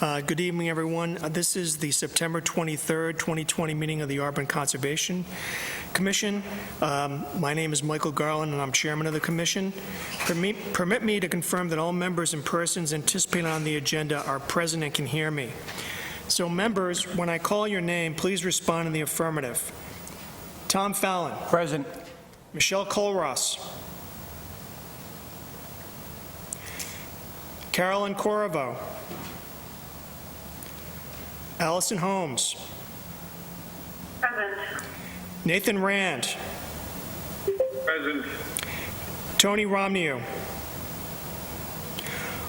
Good evening, everyone. This is the September 23rd, 2020 meeting of the Auburn Conservation Commission. My name is Michael Garland, and I'm chairman of the commission. Permit me to confirm that all members and persons anticipated on the agenda are present and can hear me. So, members, when I call your name, please respond in the affirmative. Tom Fallon. Present. Michelle Colross. Carolyn Corriveau. Allison Holmes. Present. Nathan Rand. Present. Tony Romney. All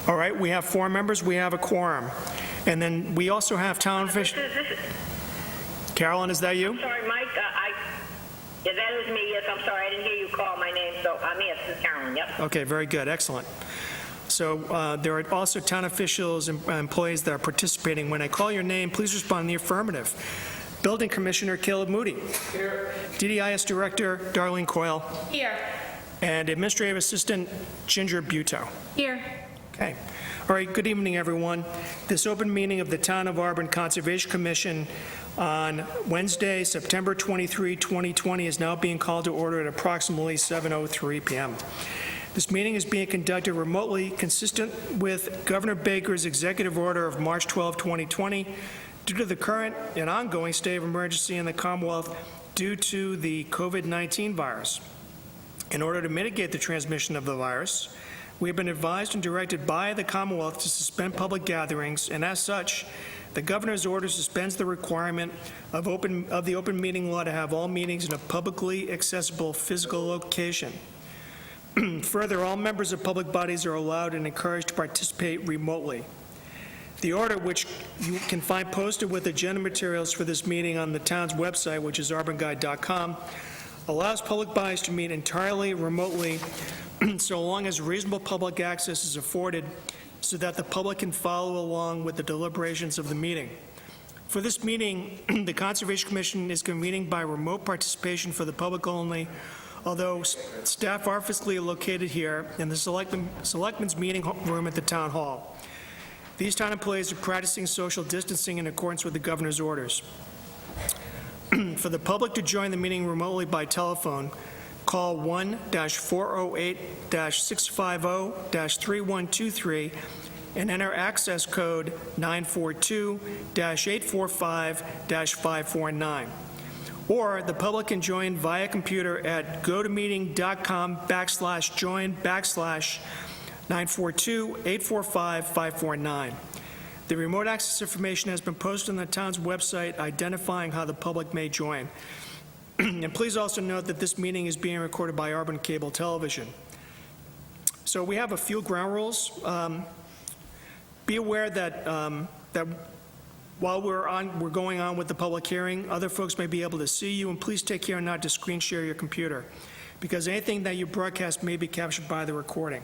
right, we have 4 members. We have a quorum. And then we also have town officials. Carolyn, is that you? Sorry, Mike. Yeah, that is me. Yes, I'm sorry. I didn't hear you call my name, so I'm here. This is Carolyn. Yep. Okay, very good. Excellent. So there are also town officials and employees that are participating. When I call your name, please respond in the affirmative. Building Commissioner Caleb Moody. Here. DDIS Director Darlene Coyle. Here. And Administrative Assistant Ginger Butow. Here. Okay. All right, good evening, everyone. This open meeting of the Town of Auburn Conservation Commission on Wednesday, September 23, 2020 is now being called to order at approximately 7:03 p.m. This meeting is being conducted remotely, consistent with Governor Baker's executive order of March 12, 2020, due to the current and ongoing state of emergency in the Commonwealth due to the COVID-19 virus. In order to mitigate the transmission of the virus, we have been advised and directed by the Commonwealth to suspend public gatherings, and as such, the governor's order suspends the requirement of the open meeting law to have all meetings in a publicly accessible physical location. Further, all members of public bodies are allowed and encouraged to participate remotely. The order, which you can find posted with agenda materials for this meeting on the town's website, which is auburnguide.com, allows public bodies to meet entirely remotely so long as reasonable public access is afforded so that the public can follow along with the deliberations of the meeting. For this meeting, the Conservation Commission is convening by remote participation for the public only, although staff are physically located here in the Selectmen's meeting room at the Town Hall. These town employees are practicing social distancing in accordance with the governor's orders. For the public to join the meeting remotely by telephone, call 1-408-650-3123 and enter access code 942-845-549. Or the public can join via computer at gotomeeting.com/join/942-845-549. The remote access information has been posted on the town's website identifying how the public may join. And please also note that this meeting is being recorded by Auburn Cable Television. So we have a few ground rules. Be aware that while we're going on with the public hearing, other folks may be able to see you, and please take care not to screen share your computer, because anything that you broadcast may be captured by the recording.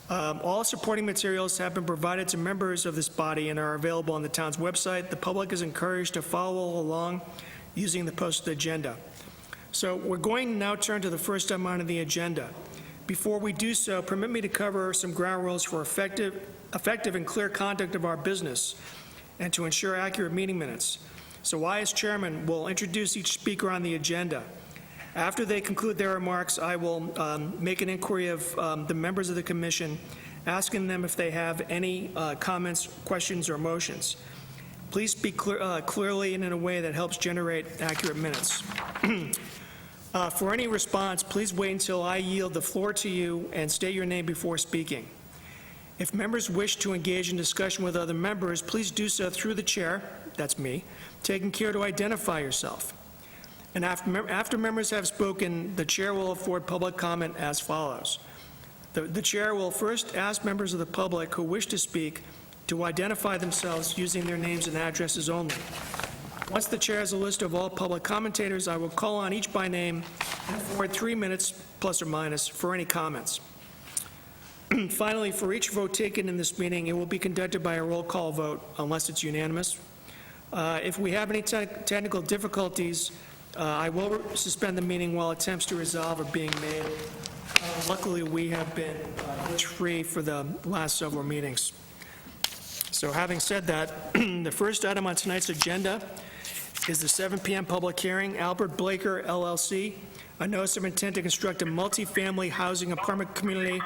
All supporting materials have been provided to members of this body and are available on the town's website. The public is encouraged to follow along using the posted agenda. So we're going to now turn to the first item on the agenda. Before we do so, permit me to cover some ground rules for effective and clear conduct of our business and to ensure accurate meeting minutes. So I, as chairman, will introduce each speaker on the agenda. After they conclude their remarks, I will make an inquiry of the members of the commission, asking them if they have any comments, questions, or motions. Please speak clearly and in a way that helps generate accurate minutes. For any response, please wait until I yield the floor to you and state your name before speaking. If members wish to engage in discussion with other members, please do so through the chair, that's me, taking care to identify yourself. And after members have spoken, the chair will afford public comment as follows. The chair will first ask members of the public who wish to speak to identify themselves using their names and addresses only. Once the chair has a list of all public commentators, I will call on each by name and afford 3 minutes, plus or minus, for any comments. Finally, for each vote taken in this meeting, it will be conducted by a roll call vote unless it's unanimous. If we have any technical difficulties, I will suspend the meeting while attempts to resolve are being made. Luckily, we have been glitch-free for the last several meetings. So having said that, the first item on tonight's agenda is the 7 p.m. public hearing, Albert Blaker LLC, a notice of intent to construct a multifamily housing apartment community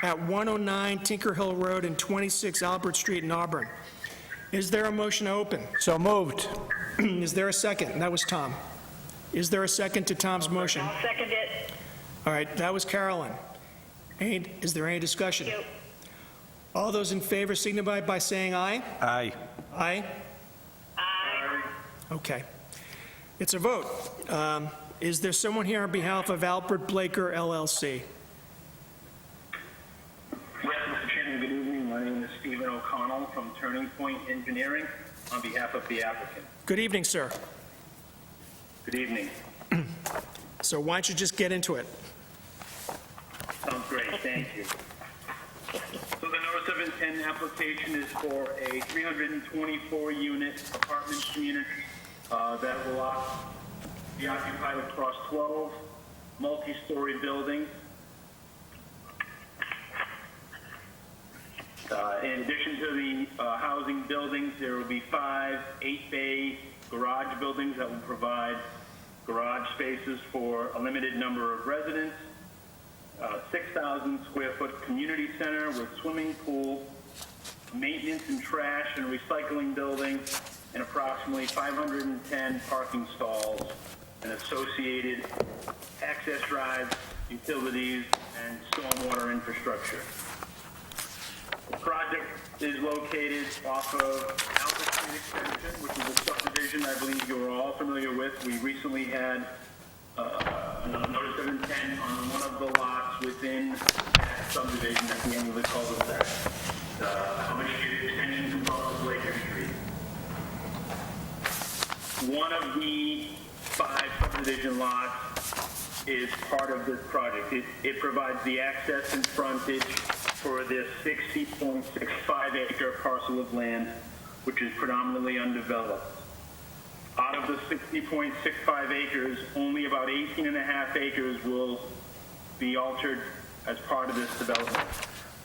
at 109 Tinker Hill Road and 26 Albert Street in Auburn. Is there a motion to open? So moved. Is there a second? That was Tom. Is there a second to Tom's motion? I'll second it. All right, that was Carolyn. Is there any discussion? Thank you. All those in favor signify by saying aye. Aye. Aye? Aye. Okay. It's a vote. Is there someone here on behalf of Albert Blaker LLC? Yes, Mr. Chairman, good evening. My name is Stephen O'Connell from Turning Point Engineering on behalf of the applicant. Good evening, sir. Good evening. So why don't you just get into it? Sounds great, thank you. So the notice of intent application is for a 324-unit apartment community that will be occupied across 12 multi-story buildings. In addition to the housing buildings, there will be 5 8-bay garage buildings that will provide garage spaces for a limited number of residents, 6,000 square foot community center with swimming pool, maintenance and trash and recycling building, and approximately 510 parking stalls and associated access drives, utilities, and stormwater infrastructure. The project is located off of Albert Street Extension, which is a subdivision I believe you're all familiar with. We recently had a notice of intent on one of the lots within that subdivision at the end of the cul-de-sac. Albert Street Extension across Blaker Street. One of the 5 subdivision lots is part of this project. It provides the access and frontage for this 60.65 acre parcel of land, which is predominantly undeveloped. Out of the 60.65 acres, only about 18.5 acres will be altered as part of this development.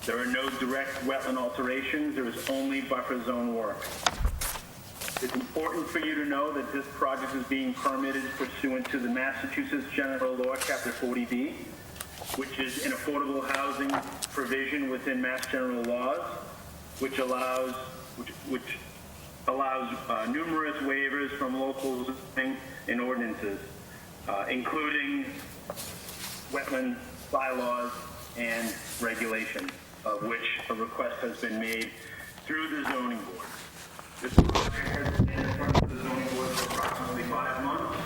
There are no direct wetland alterations. There is only buffer zone work. It's important for you to know that this project is being permitted pursuant to the Massachusetts General Law, Chapter 40B, which is an affordable housing provision within Mass General laws, which allows numerous waivers from local zoning and ordinances, including wetland bylaws and regulations, of which a request has been made through the zoning board. This project has been in front of the zoning board for approximately 5 months.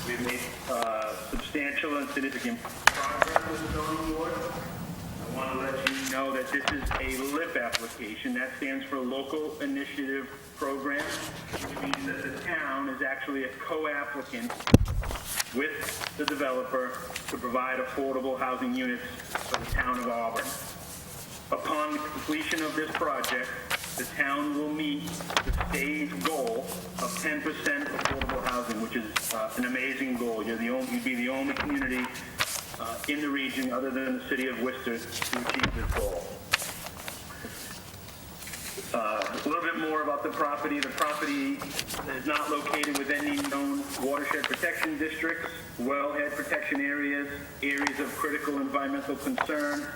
We've made substantial and significant progress with the zoning board. I want to let you know that this is a LIP application. That stands for Local Initiative Program, which means that the town is actually a co-applicant with the developer to provide affordable housing units for the town of Auburn. Upon the completion of this project, the town will meet the state goal of 10% affordable housing, which is an amazing goal. You'd be the only community in the region other than the city of Worcester to achieve this goal. A little bit more about the property. The property is not located within any known watershed protection districts, wellhead protection areas, areas of critical environmental concern,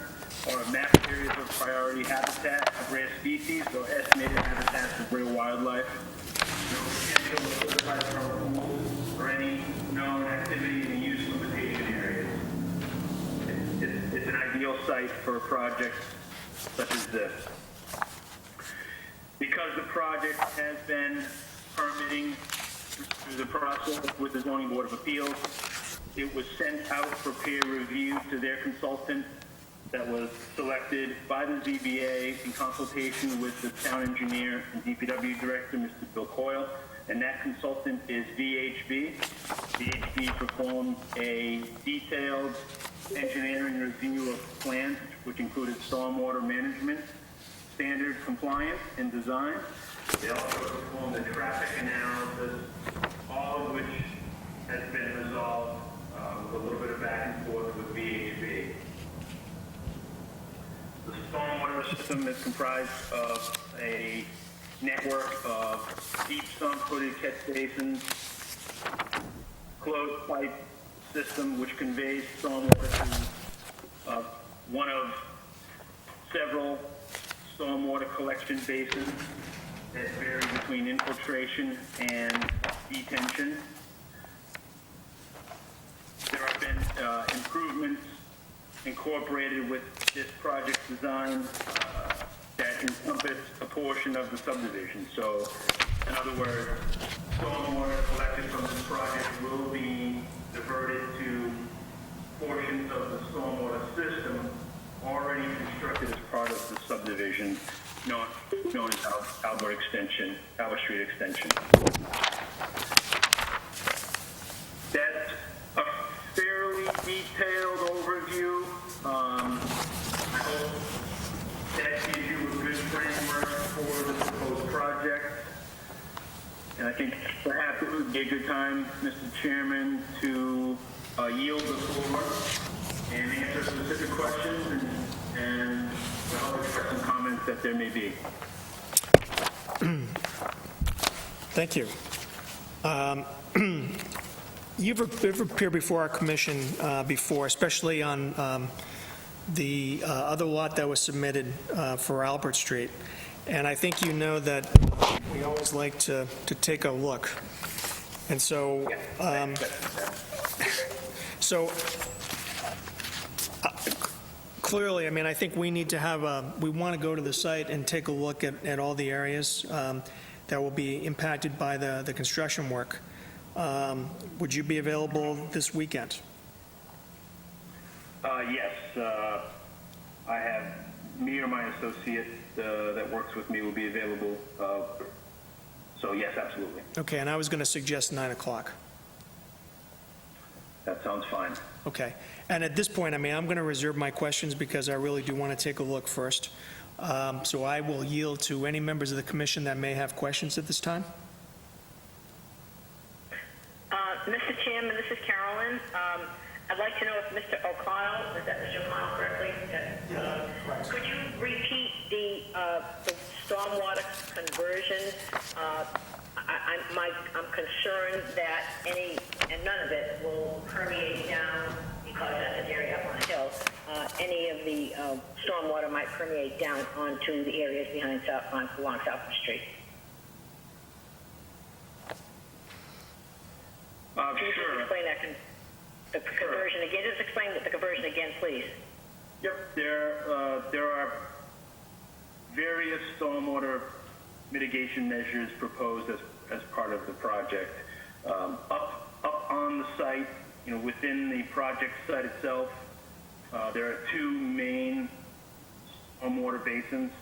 or mapped areas of priority habitat of rare species or estimated habitats of rare wildlife. No potential to certified permanent pools or any known activity and use limitation areas. It's an ideal site for a project such as this. Because the project has been permitting through the process with the Zoning Board of Appeals, it was sent out for peer review to their consultant that was selected by the ZBA in consultation with the town engineer and DPW director, Mr. Bill Coyle, and that consultant is VHB. VHB performed a detailed engineering review of plans, which included stormwater management, standard compliance, and design. They also performed a traffic analysis, all of which has been resolved with a little bit of back and forth with VHB. The stormwater system is comprised of a network of deep sump-footed catch basins, closed pipe system which conveys stormwater to one of several stormwater collection basins that vary between infiltration and detention. There have been improvements incorporated with this project design that encompass a portion of the subdivision. So, in other words, stormwater collected from this project will be diverted to portions of the stormwater system already constructed as part of the subdivision, known as Albert Street Extension. That's a fairly detailed overview. I hope that gives you a good framework for the proposed project. And I think perhaps it would be a good time, Mr. Chairman, to yield the floor and answer specific questions and other questions and comments that there may be. Thank you. You've appeared before our commission before, especially on the other lot that was submitted for Albert Street. And I think you know that we always like to take a look. And so, clearly, I mean, I think we need to have we want to go to the site and take a look at all the areas that will be impacted by the construction work. Would you be available this weekend? Yes. I have me or my associate that works with me will be available. So yes, absolutely. Okay, and I was going to suggest 9 o'clock. That sounds fine. Okay. And at this point, I mean, I'm going to reserve my questions because I really do want to take a look first. So I will yield to any members of the commission that may have questions at this time. Mr. Chairman, this is Carolyn. I'd like to know if Mr. O'Connell, is that Mr. O'Connell correctly? Could you repeat the stormwater conversion? I'm concerned that none of it will permeate down, because that's an area up on a hill. Any of the stormwater might permeate down onto the areas behind along South Street. Can you Sure. just explain that the conversion again? Just explain the conversion again, please. Yep. There are various stormwater mitigation measures proposed as part of the project. Up on the site, within the project site itself, there are two main stormwater basins.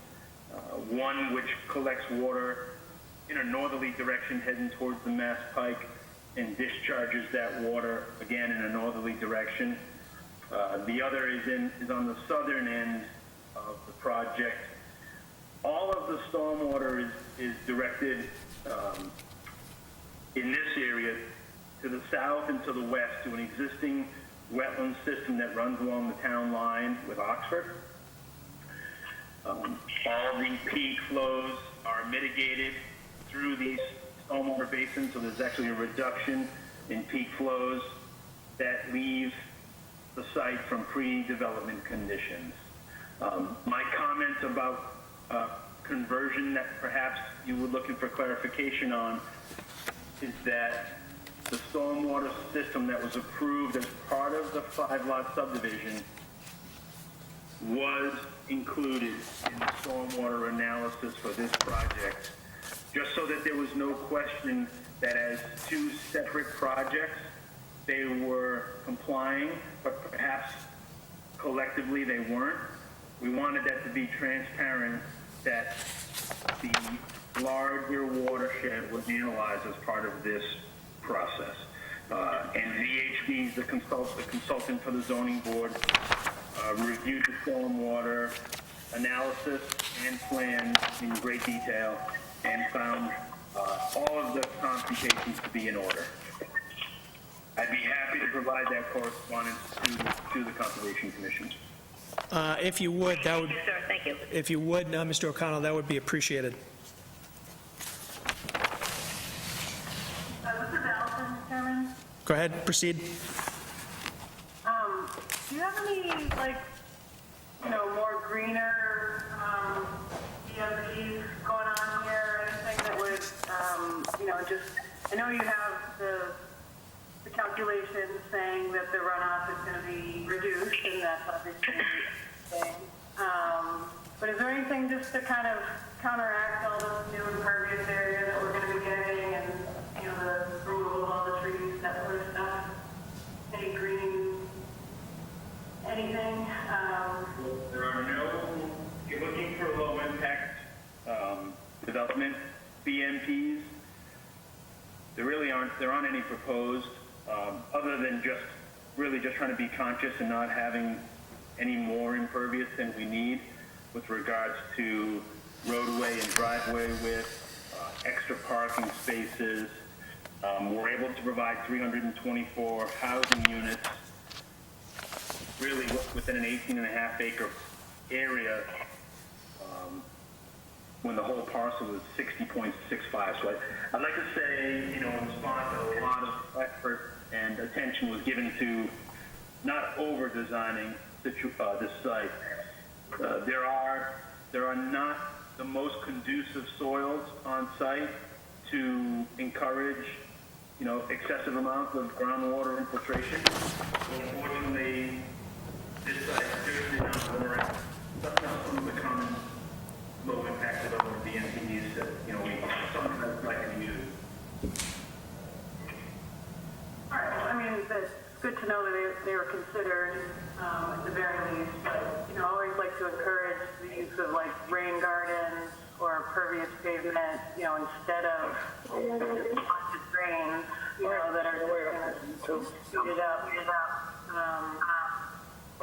One which collects water in a northerly direction heading towards the Mass Pike and discharges that water again in a northerly direction. The other is on the southern end of the project. All of the stormwater is directed in this area to the south and to the west to an existing wetland system that runs along the town line with Oxford. All the peak flows are mitigated through these stormwater basins, so there's actually a reduction in peak flows that leave the site from pre-development conditions. My comments about conversion that perhaps you were looking for clarification on is that the stormwater system that was approved as part of the 5-lot subdivision was included in the stormwater analysis for this project, just so that there was no question that as two separate projects, they were complying, but perhaps collectively they weren't. We wanted that to be transparent, that the larger watershed was analyzed as part of this process. And VHB, the consultant for the zoning board, reviewed the stormwater analysis and plan in great detail and found all of the computations to be in order. I'd be happy to provide that correspondence to the Conservation Commission. If you would, that would, Thank you, sir, thank you. if you would, Mr. O'Connell, that would be appreciated. This is Allison, Chairman. Go ahead, proceed. Do you have any, like, more greener, EMPs going on here, or anything that would, just, I know you have the calculations saying that the runoff is gonna be reduced, and that's obviously a thing. But is there anything just to kind of counteract all this new impervious area that we're gonna be getting, and, the removal of all the trees, that sort of stuff? Any greening, anything? There are no, if you're looking for low impact development BMPs, there aren't any proposed, other than just trying to be conscious and not having any more impervious than we need with regards to roadway and driveway width, extra parking spaces. We're able to provide 324 housing units, really within an 18.5 acre area, when the whole parcel is 60.65. So I'd like to say, in response, a lot of effort and attention was given to not over-designing this site. There are not the most conducive soils on site to encourage, excessive amounts of groundwater infiltration. So unfortunately, this site certainly not warrant some of the common low impact development BMPs that, we sometimes like to use. All right, well, I mean, it's good to know that they were considered, at the very least, but, I always like to encourage the use of, like, rain gardens or pervious pavement, instead of haunted drains, that are just gonna speed it up.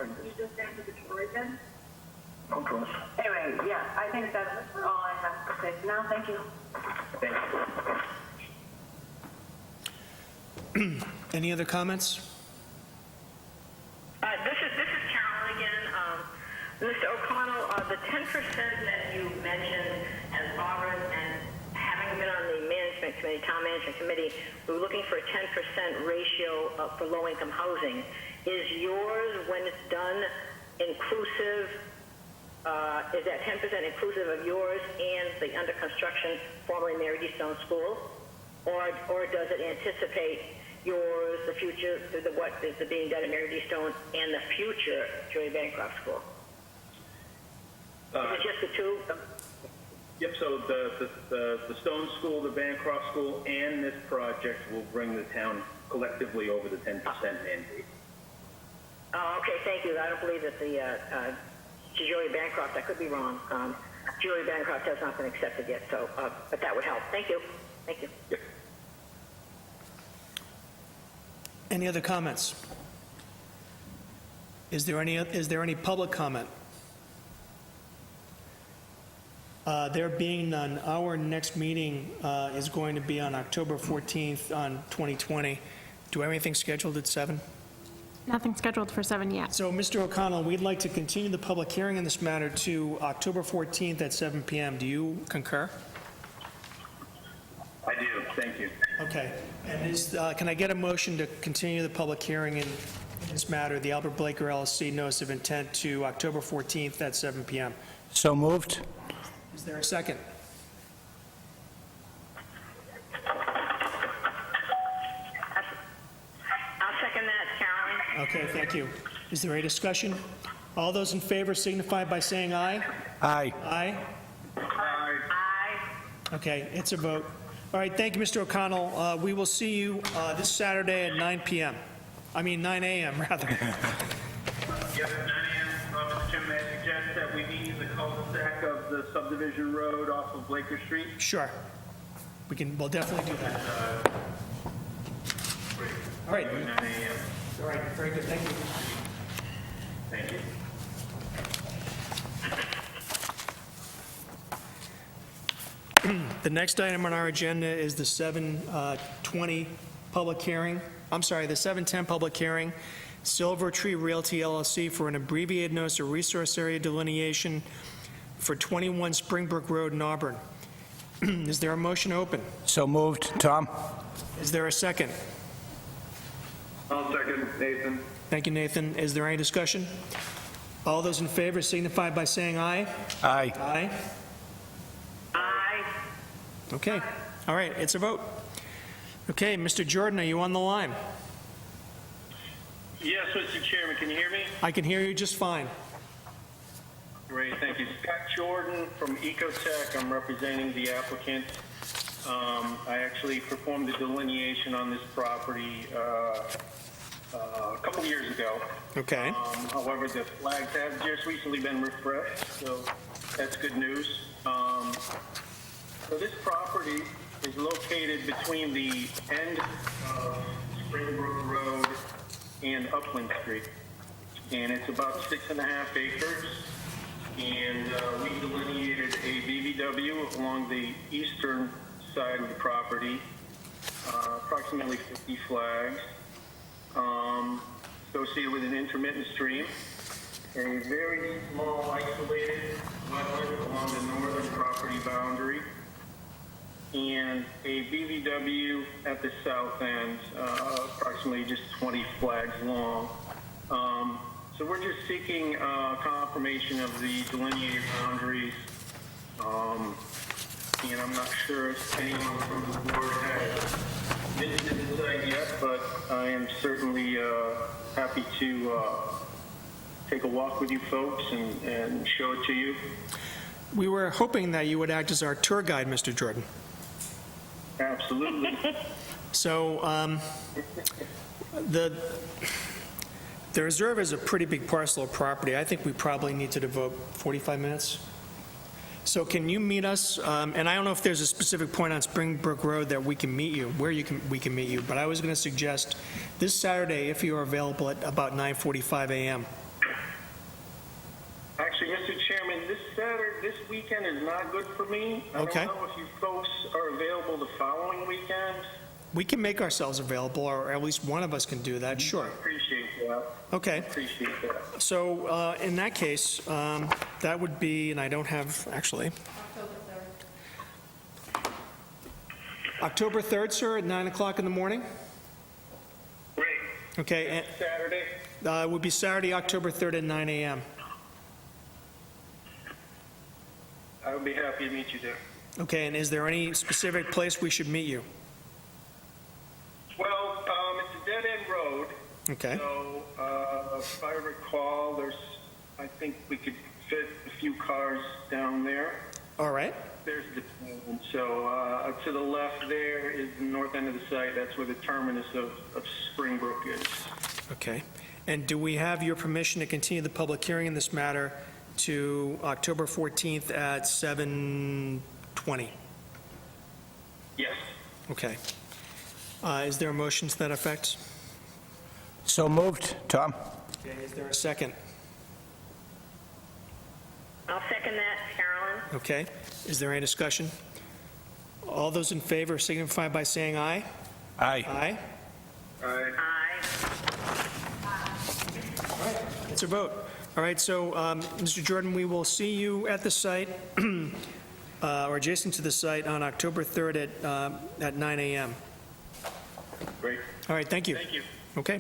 You just answered the question? Anyway, yeah, I think that's all I have to say for now. Thank you. Thank you. Any other comments? This is Carolyn again. Mr. O'Connell, the 10% that you mentioned as Auburn, and having been on the management committee, town management committee, we were looking for a 10% ratio for low-income housing. Is yours, when it's done, inclusive? Is that 10% inclusive of yours and the under construction formerly Mary D. Stone School, or does it anticipate yours, the future, what is being done at Mary D. Stone, and the future Julia Bancroft School? Is it just the two? Yep, so the Stone School, the Bancroft School, and this project will bring the town collectively over the 10% mandate. Oh, okay, thank you. I don't believe that the Julia Bancroft, I could be wrong. Julia Bancroft has not been accepted yet, so, but that would help. Thank you. Thank you. Yep. Any other comments? Is there any public comment? There being none, our next meeting is going to be on October 14th on 2020. Do we have anything scheduled at 7? Nothing scheduled for 7 yet. So, Mr. O'Connell, we'd like to continue the public hearing in this matter to October 14th at 7 p.m. Do you concur? I do, thank you. Okay. And can I get a motion to continue the public hearing in this matter, the Albert Blaker LLC notice of intent, to October 14th at 7 p.m.? So moved. Is there a second? I'll second that, Carolyn. Okay, thank you. Is there any discussion? All those in favor signify by saying aye. Aye. Aye? Aye. Okay, it's a vote. All right, thank you, Mr. O'Connell. We will see you this Saturday at 9 p.m. I mean, 9 a.m., rather. Yep, 9 a.m. Mr. Chairman, may I suggest that we meet in the cul-de-sac of the subdivision road off of Blaker Street? Sure. We'll definitely do that. All right. 9 a.m. All right, very good, thank you. Thank you. The next item on our agenda is the 7:20 public hearing. I'm sorry, the 7:10 public hearing, Silver Tree Realty LLC for an abbreviated notice of resource area delineation for 21 Springbrook Road in Auburn. Is there a motion open? So moved. Tom? Is there a second? I'll second, Nathan. Thank you, Nathan. Is there any discussion? All those in favor signify by saying aye. Aye. Aye. Aye. Okay. All right, it's a vote. Okay, Mr. Jordan, are you on the line? Yes, Mr. Chairman, can you hear me? I can hear you just fine. Great, thank you. Scott Jordan from Ecotech. I'm representing the applicant. I actually performed the delineation on this property a couple of years ago. Okay. However, the flags have just recently been refreshed, so that's good news. So this property is located between the end of Springbrook Road and Upland Street, and it's about 6.5 acres. And we delineated a BVW along the eastern side of the property, approximately 50 flags, associated with an intermittent stream, a very small isolated wetland along the northern property boundary, and a BVW at the south end, approximately just 20 flags long. So we're just seeking confirmation of the delineated boundaries, and I'm not sure if anyone from the board has visited the site yet, but I am certainly happy to take a walk with you folks and show it to you. We were hoping that you would act as our tour guide, Mr. Jordan. Absolutely. So the reserve is a pretty big parcel of property. I think we probably need to devote 45 minutes. So can you meet us, and I don't know if there's a specific point on Springbrook Road that we can meet you, where we can meet you, but I was going to suggest this Saturday, if you are available at about 9:45 a.m. Actually, Mr. Chairman, this weekend is not good for me. Okay. I don't know if you folks are available the following weekend. We can make ourselves available, or at least one of us can do that, sure. Appreciate that. Okay. Appreciate that. So in that case, that would be, and I don't have, actually. October 3rd, sir, at 9 o'clock in the morning? Great. Okay, and Saturday? it would be Saturday, October 3rd at 9 a.m. I would be happy to meet you there. Okay, and is there any specific place we should meet you? Well, it's a dead-end road. Okay, So, if I recall, I think we could fit a few cars down there. all right. There's the, so to the left there is the north end of the site. That's where the terminus of Springbrook is. Okay, and do we have your permission to continue the public hearing in this matter to October 14th at 7:20? Yes. Okay. Is there a motion to that effect? So moved. Tom? Okay, is there a second? I'll second that, Carolyn. Okay, is there any discussion? All those in favor signify by saying aye. Aye. Aye. All right. Aye. It's a vote. All right, so, Mr. Jordan, we will see you at the site, or adjacent to the site, on October 3rd at 9 a.m. Great. All right, thank you. Thank you. Okay.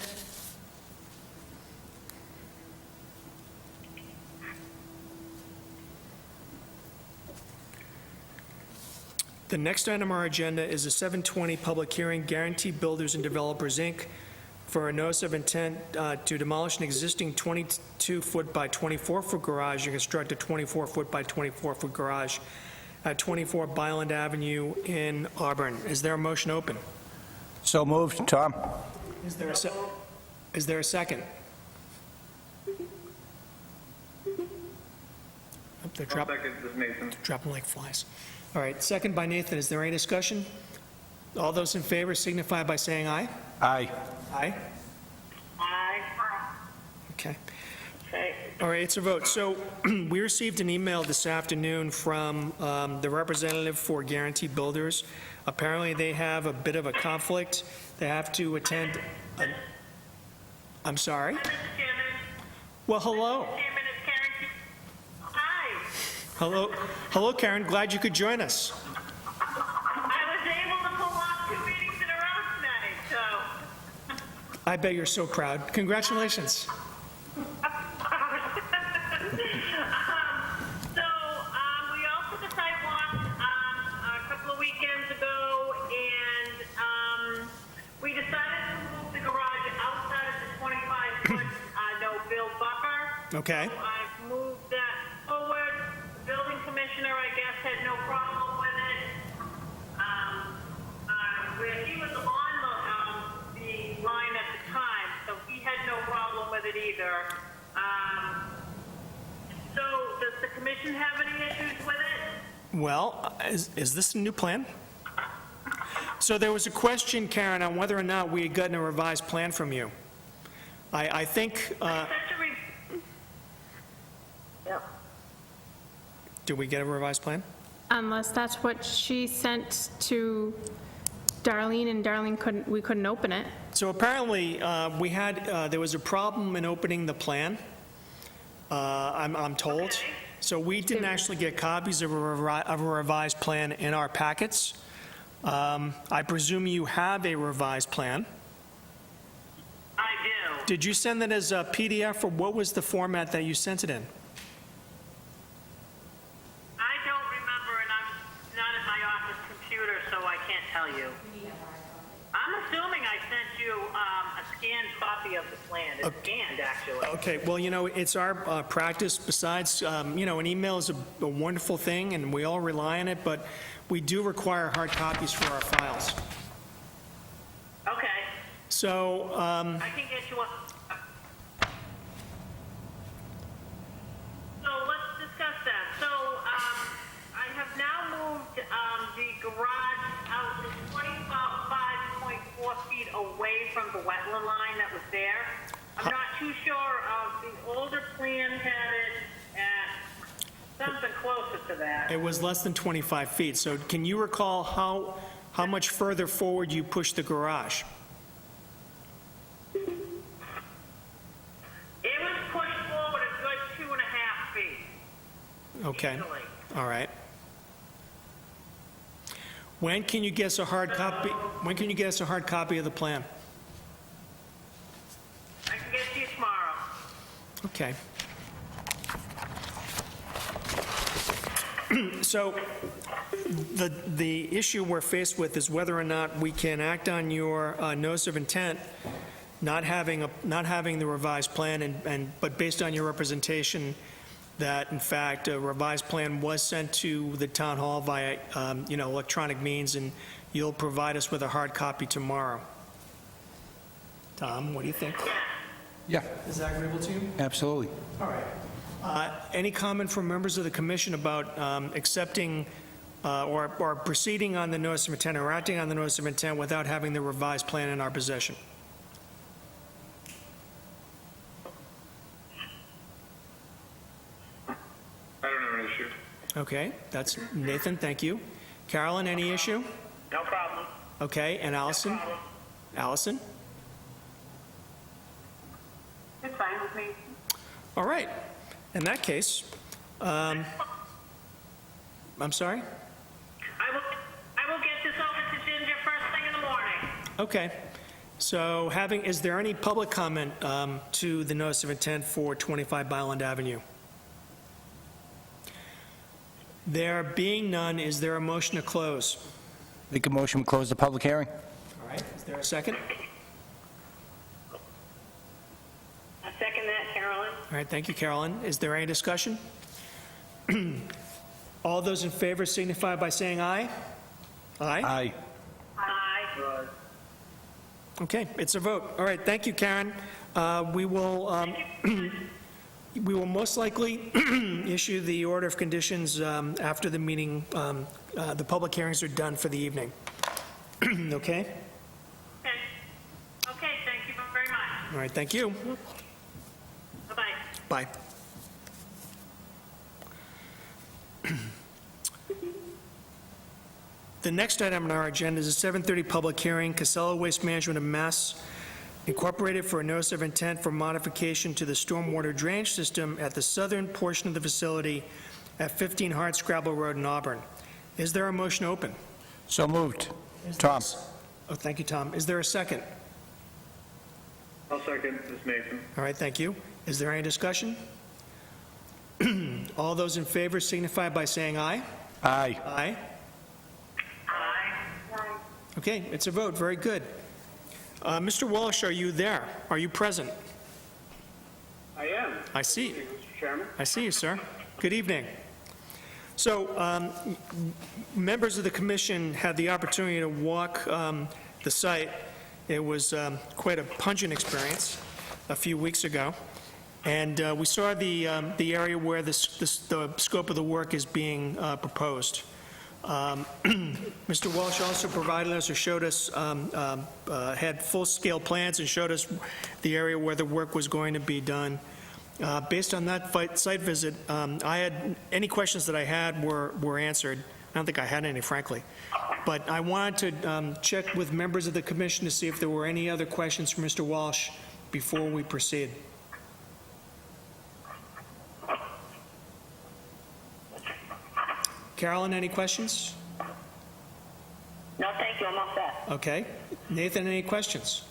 The next item on our agenda is a 7:20 public hearing, Guarantee Builders and Developers, Inc., for a notice of intent to demolish an existing 22-foot by 24-foot garage and construct a 24-foot by 24-foot garage at 24 Byland Avenue in Auburn. Is there a motion open? So moved. Tom? Is there a second? Oh, they're Second is Nathan. dropping like flies. All right, second by Nathan. Is there any discussion? All those in favor signify by saying aye. Aye. Aye. Aye. Okay. Okay. All right, it's a vote. So we received an email this afternoon from the representative for Guarantee Builders. Apparently, they have a bit of a conflict. They have to attend I'm sorry? Hi, Mr. Chairman. Well, hello. Chairman, it's Karen. Hi. Hello, Karen. Glad you could join us. I was able to pull off 2 meetings in a row tonight, so. I bet you're so proud. Congratulations. We also did sidewalk a couple of weekends ago, and we decided to move the garage outside of the 25-foot no-build buffer. Okay. So I've moved that forward. The building commissioner, I guess, had no problem with it. Where he was on the line at the time, so he had no problem with it either. So does the commission have any issues with it? Well, is this a new plan? So there was a question, Karen, on whether or not we had gotten a revised plan from you. I think, Yep. did we get a revised plan? Unless that's what she sent to Darlene, and Darlene we couldn't open it. So apparently, there was a problem in opening the plan, I'm told. Okay. So we didn't actually get copies of a revised plan in our packets. I presume you have a revised plan. I do. Did you send it as a PDF, or what was the format that you sent it in? I don't remember, and I'm not at my office computer, so I can't tell you. I'm assuming I sent you a scanned copy of the plan. It's scanned, actually. Okay, well, it's our practice, besides, an email is a wonderful thing, and we all rely on it, but we do require hard copies for our files. Okay, So, I can get you a... So let's discuss that. So I have now moved the garage out to 25.4 feet away from the wetland line that was there. I'm not too sure. The older plan had it at something closer to that. it was less than 25 feet, so can you recall how much further forward you pushed the garage? It was pushed forward a good 2.5 feet. Okay, Easily. all right. When can you get us a hard copy of the plan? I can get to you tomorrow. Okay. So, the issue we're faced with is whether or not we can act on your notice of intent, not having the revised plan, but based on your representation that, in fact, a revised plan was sent to the town hall via, electronic means, and you'll provide us with a hard copy tomorrow. Tom, what do you think? Yeah, Is that agreeable to you? absolutely. All right. Any comment from members of the commission about accepting or proceeding on the notice of intent or acting on the notice of intent without having the revised plan in our possession? I don't have an issue. Okay, that's Nathan, thank you. Carolyn, any issue? No problem. Okay, and Allison? Allison? It's fine with me. All right. In that case, I'm sorry? I will get this over to Ginger first thing in the morning. Okay. So is there any public comment to the notice of intent for 25 Byland Avenue? There being none, is there a motion to close? Make a motion to close the public hearing? All right, is there a second? I second that, Carolyn. All right, thank you, Carolyn. Is there any discussion? All those in favor signify by saying aye. Aye? Aye. Aye. Okay, it's a vote. All right, thank you, Karen. We will most likely issue the order of conditions after the meeting, the public hearings are done for the evening. Okay? Okay. Okay, thank you very much. All right, thank you. Bye-bye. Bye. The next item on our agenda is a 7:30 public hearing, Casella Waste Management of Mass Incorporated for a notice of intent for modification to the stormwater drainage system at the southern portion of the facility at 15 Hardscrabble Road in Auburn. Is there a motion to open? So moved. Tom? Oh, thank you, Tom. Is there a second? I'll second, this is Nathan. All right, thank you. Is there any discussion? All those in favor signify by saying aye. Aye. Aye. Aye. Okay, it's a vote. Very good. Mr. Walsh, are you there? Are you present? I am. I see. Mr. Chairman. I see you, sir. Good evening. So, members of the commission had the opportunity to walk the site. It was quite a pungent experience a few weeks ago, and we saw the area where the scope of the work is being proposed. Mr. Walsh also provided us or showed us, had full-scale plans and showed us the area where the work was going to be done. Based on that site visit, any questions that I had were answered. I don't think I had any, frankly. But I wanted to check with members of the commission to see if there were any other questions for Mr. Walsh before we proceed. Carolyn, any questions? No, thank you, I'm all set. Okay. Nathan, any questions?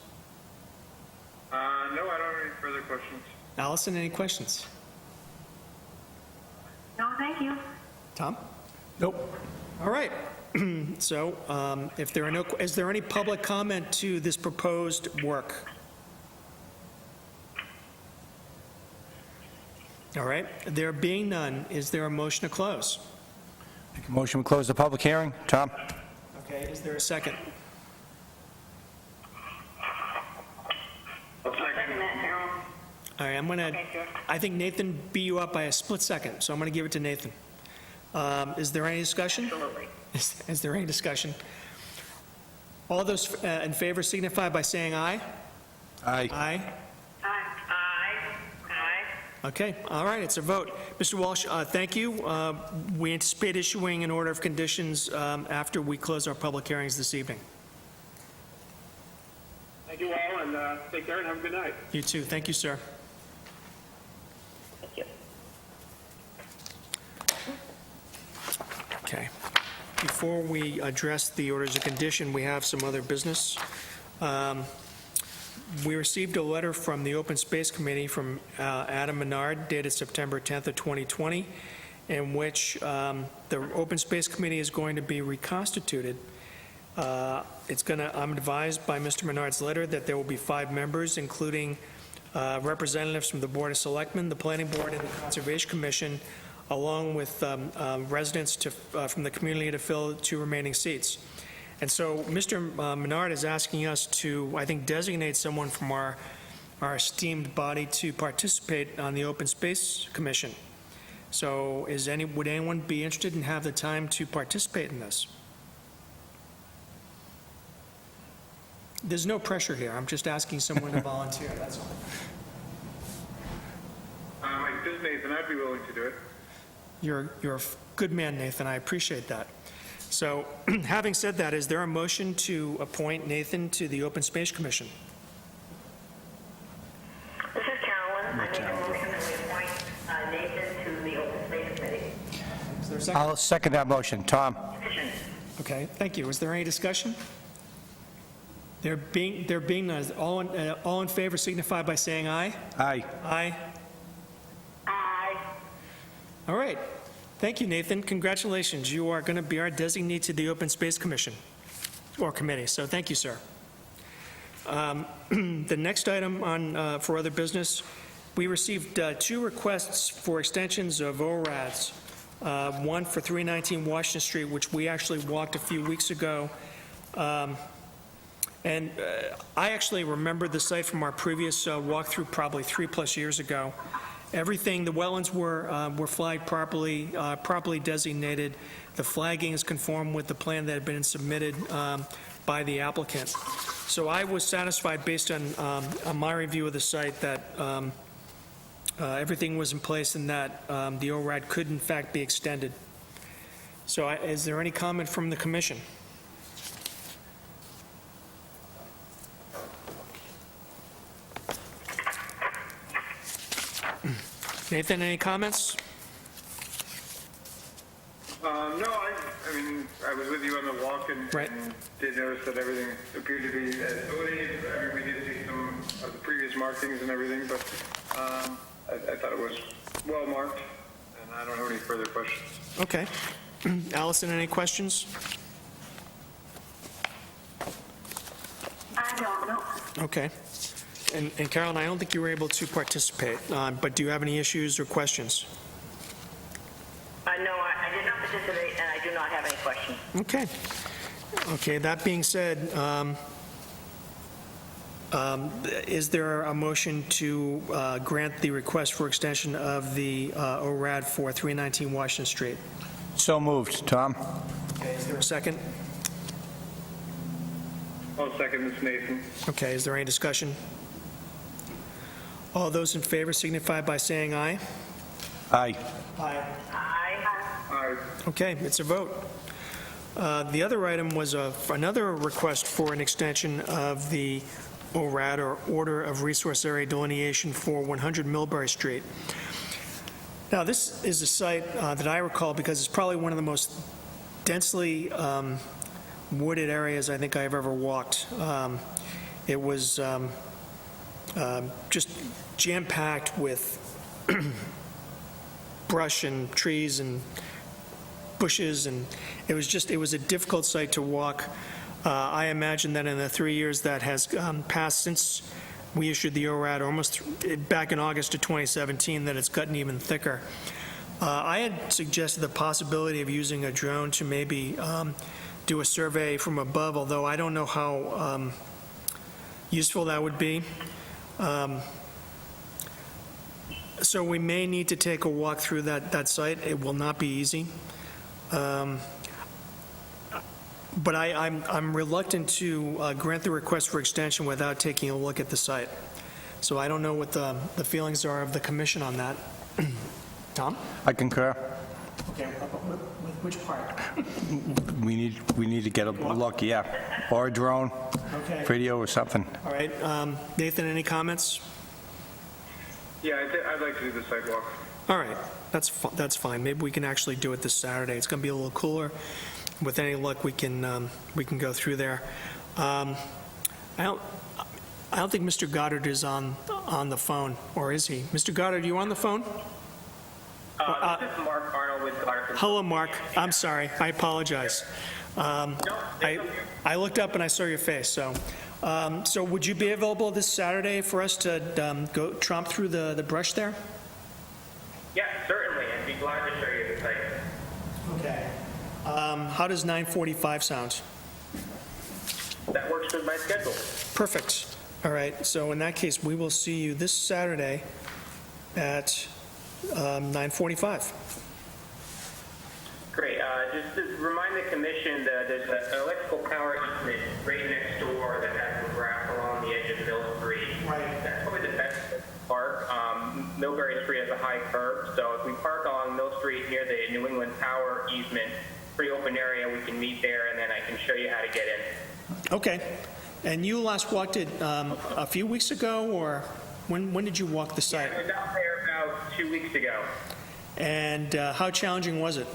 No, I don't have any further questions. Allison, any questions? No, thank you. Tom? Nope. All right. So, if there are no, is there any public comment to this proposed work? All right. There being none, is there a motion to close? Make a motion to close the public hearing. Tom? Okay. Is there a second? I'll second. Second that, Carol. All right. I'm going to, Okay, sure. I think Nathan beat you up by a split second, so I'm going to give it to Nathan. Is there any discussion? Absolutely. Is there any discussion? All those in favor signify by saying aye. Aye. Aye. Aye. Aye. Okay, all right, it's a vote. Mr. Walsh, thank you. We anticipate issuing an order of conditions after we close our public hearings this evening. Thank you all, and take care and have a good night. You too. Thank you, sir. Thank you. Okay. Before we address the orders of condition, we have some other business. We received a letter from the Open Space Committee from Adam Menard dated September 10th of 2020, in which the Open Space Committee is going to be reconstituted. I'm advised by Mr. Menard's letter that there will be 5 members, including representatives from the Board of Selectmen, the Planning Board, and the Conservation Commission, along with residents from the community to fill the 2 remaining seats. And so Mr. Menard is asking us to, I think, designate someone from our esteemed body to participate on the Open Space Commission. So would anyone be interested and have the time to participate in this? There's no pressure here. I'm just asking someone to volunteer, that's all. This is Nathan, I'd be willing to do it. You're a good man, Nathan. I appreciate that. So, having said that, is there a motion to appoint Nathan to the Open Space Commission? This is Carolyn. I make a motion that we appoint Nathan to the Open Space Committee. Is there a second? I'll second that motion. Tom? Commission. Okay, thank you. Is there any discussion? There being none, all in favor signify by saying aye. Aye. Aye. Aye. All right. Thank you, Nathan. Congratulations. You are going to be our designee to the Open Space Commission, or committee, so thank you, sir. The next item for other business, we received 2 requests for extensions of ORADs. One for 319 Washington Street, which we actually walked a few weeks ago. And I actually remembered the site from our previous walkthrough probably 3+ years ago. Everything, the wetlands were flagged properly, properly designated. The flagging is conformed with the plan that had been submitted by the applicant. So I was satisfied, based on my review of the site, that everything was in place and that the ORAD could in fact be extended. So is there any comment from the commission? Nathan, any comments? No, I mean, I was with you on the walk and, Right. and did notice that everything appeared to be as ordained. I mean, we did see some of the previous markings and everything, but I thought it was well marked, and I don't have any further questions. Okay. Allison, any questions? I don't know. Okay. And Carolyn, I don't think you were able to participate, but do you have any issues or questions? No, I did not participate, and I do not have any questions. Okay. Okay, that being said, is there a motion to grant the request for extension of the ORAD for 319 Washington Street? So moved. Tom? Okay, is there a second? I'll second this, Nathan. Okay, is there any discussion? All those in favor signify by saying aye. Aye. Aye. Aye. Okay, it's a vote. The other item was another request for an extension of the ORAD, or Order of Resource Area Delineation, for 100 Millbury Street. Now, this is a site that I recall because it's probably one of the most densely wooded areas I think I've ever walked. It was just jam-packed with brush and trees and bushes, and it was a difficult site to walk. I imagine that in the 3 years that has passed since we issued the ORAD, almost back in August of 2017, that it's gotten even thicker. I had suggested the possibility of using a drone to maybe do a survey from above, although I don't know how useful that would be. So we may need to take a walk through that site. It will not be easy. But I'm reluctant to grant the request for extension without taking a look at the site. So I don't know what the feelings are of the commission on that. Tom? I concur. Okay, with which part? We need to get a look, yeah. Or a drone, Okay. video or something. All right, Nathan, any comments? Yeah, I'd like to do the sidewalk. All right, that's fine. Maybe we can actually do it this Saturday. It's going to be a little cooler. With any luck, we can go through there. I don't think Mr. Goddard is on the phone, or is he? Mr. Goddard, are you on the phone? This is Mark Arnold with Goddard. Hello, Mark. I'm sorry. I apologize. I looked up and I saw your face. So would you be available this Saturday for us to go tromp through the brush there? Yeah, certainly. I'd be glad to show you the site. Okay. How does 9:45 sound? That works with my schedule. Perfect. All right. So in that case, we will see you this Saturday at 9:45. Great. Just to remind the commission that there's an electrical power easement right next door that has some grass along the edge of Mill Street. Right. That's probably the best place to park. Millbury Street has a high curb, so if we park along Mill Street near the New England Power easement, pretty open area, we can meet there, and then I can show you how to get in. Okay. And you last walked it a few weeks ago, or when did you walk the site? I was out there about 2 weeks ago. And how challenging was it?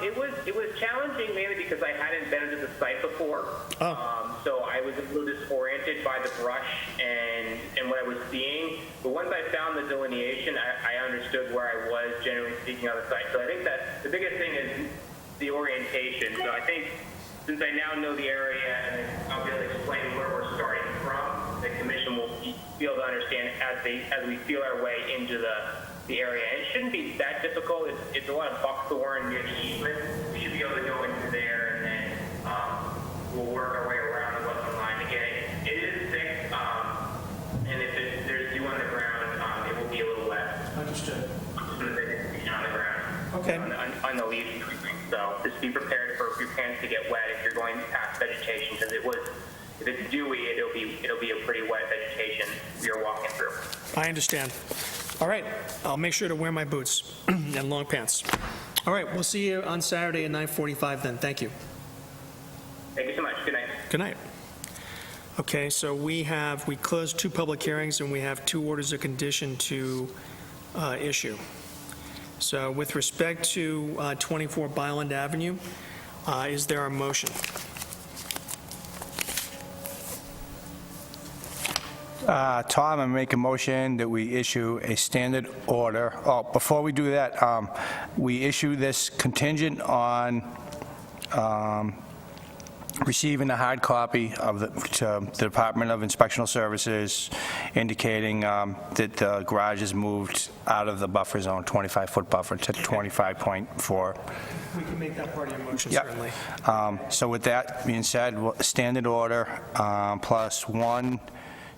It was challenging mainly because I hadn't been to the site before. So I was a little disoriented by the brush and what I was seeing. But once I found the delineation, I understood where I was, generally speaking, on the site. So I think that the biggest thing is the orientation. So I think since I now know the area and I'll be able to explain where we're starting from, the commission will be able to understand as we feel our way into the area. And it shouldn't be that difficult. It's a lot of buckthorn near the easement. We should be able to go into there, and then we'll work our way around the western line. Again, it is thick, and if there's dew on the ground, it will be a little wet. Understood. On the ground. Okay. On the leaves. So just be prepared for your pants to get wet if you're going past vegetation, because if it's dewy, it'll be a pretty wet vegetation you're walking through. I understand. All right. I'll make sure to wear my boots and long pants. All right. We'll see you on Saturday at 9:45 then. Thank you. Thank you so much. Good night. Good night. Okay, so we closed 2 public hearings, and we have 2 orders of condition to issue. So with respect to 24 Byland Avenue, is there a motion? Tom, I make a motion that we issue a standard order. Oh, before we do that, we issue this contingent on receiving a hard copy of to the Department of Inspectional Services indicating that the garage is moved out of the buffer zone, 25-foot buffer, to 25.4. We can make that part of your motion, Yep. certainly. So with that being said, standard order plus 1,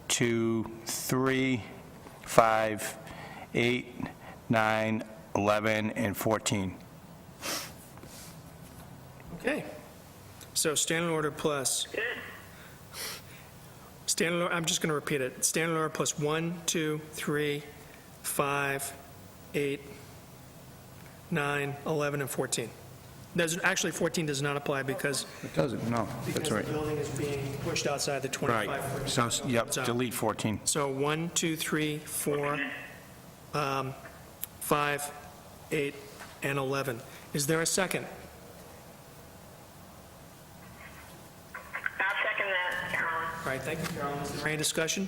2, 3, 5, 8, 9, 11, and 14. Okay. So standard order plus, I'm just going to repeat it. Standard order plus 1, 2, 3, 5, 8, 9, 11, and 14. Actually, 14 does not apply because It doesn't, no, that's the right. building is being pushed outside the 25. Right, so, yep, zone. delete 14. So 1, 2, 3, 4, 5, 8, and 11. Is there a second? I'll second that, Carolyn. All right, thank you, Carolyn. Is there any discussion?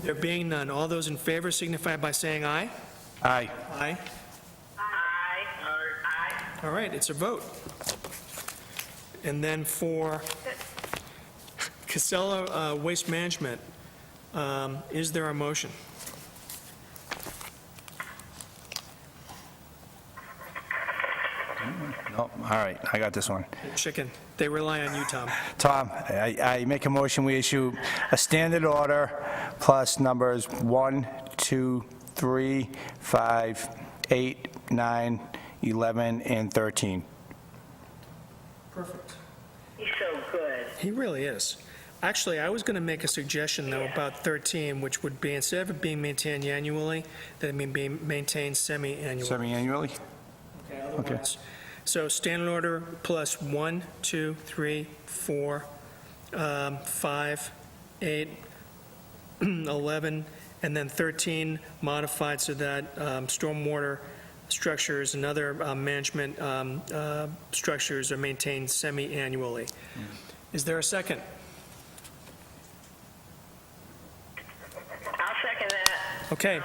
There being none, all those in favor signify by saying aye. Aye. Aye. Aye. Aye. All right, it's a vote. And then for Casella Waste Management, is there a motion? No, all right, I got this one. Chicken. They rely on you, Tom. Tom, I make a motion, we issue a standard order plus numbers 1, 2, 3, 5, 8, 9, 11, and 13. Perfect. He's so good. He really is. Actually, I was going to make a suggestion, though, about 13, which would be, instead of it being maintained annually, that it be maintained semi-annually. Semi-annually? Okay, other words. So standard order plus 1, 2, 3, 4, 5, 8, 11, and then 13 modified so that stormwater structures and other management structures are maintained semi-annually. Is there a second? I'll second that. Okay.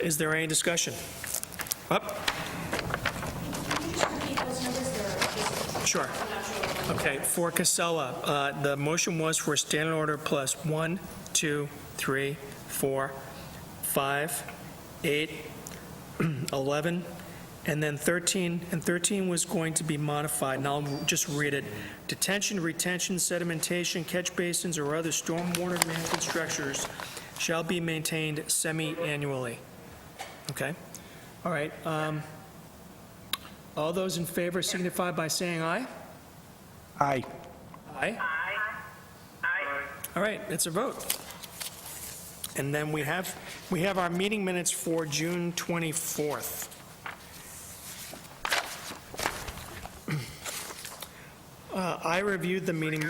Is there any discussion? Up? Sure. Okay, for Casella, the motion was for standard order plus 1, 2, 3, 4, 5, 8, 11, and then 13, and 13 was going to be modified, and I'll just read it. Detention, retention, sedimentation, catch basins, or other stormwater management structures shall be maintained semi-annually. Okay? All right. All those in favor signify by saying aye. Aye. Aye. Aye. All right, it's a vote. And then we have our meeting minutes for June 24th. I reviewed the meeting,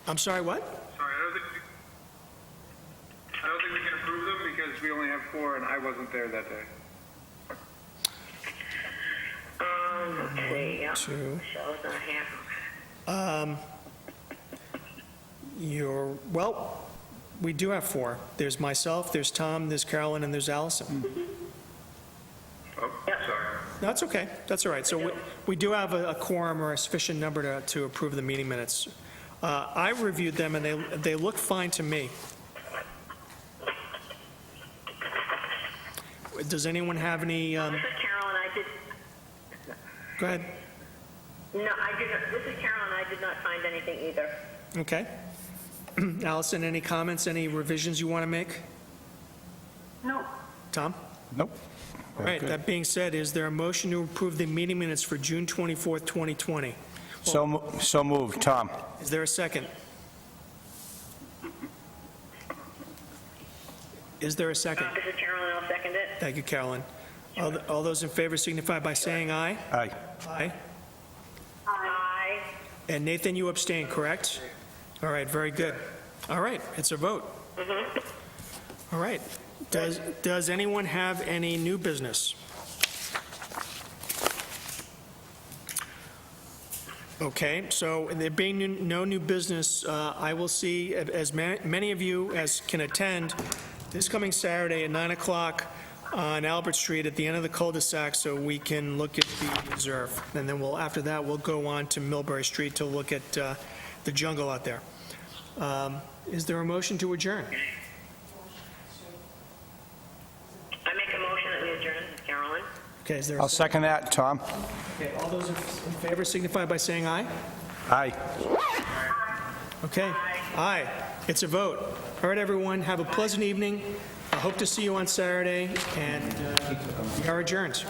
I'm sorry, what? Sorry, I don't think we can approve them because we only have 4 and I wasn't there that day. Let's see, yeah. 2. Michelle's not here. Well, we do have 4. There's myself, there's Tom, there's Carolyn, and there's Allison. Oh, sorry. No, that's okay. That's all right. So we do have a quorum or a sufficient number to approve the meeting minutes. I reviewed them, and they look fine to me. Does anyone have any, This is Carolyn, I did, go ahead. no, I did not, this is Carolyn, I did not find anything either. Okay. Allison, any comments, any revisions you want to make? No. Tom? Nope. All right, that being said, is there a motion to approve the meeting minutes for June 24th, 2020? So moved, Tom. Is there a second? Is there a second? This is Carolyn, I'll second it. Thank you, Carolyn. All those in favor signify by saying aye. Aye. Aye. Aye. And Nathan, you abstain, correct? All right, very good. All right, it's a vote. All right. Does anyone have any new business? Okay, so there being no new business, I will see as many of you as can attend this coming Saturday at 9 o'clock on Albert Street at the end of the cul-de-sac so we can look at the reserve. And then after that, we'll go on to Millbury Street to look at the jungle out there. Is there a motion to adjourn? I make a motion that we adjourn, Carolyn. Okay, is there a I'll second that, Tom. Okay, all those in favor signify by saying aye. Aye. Okay, aye. It's a vote. All right, everyone, have a pleasant evening. I hope to see you on Saturday, and we are adjourned.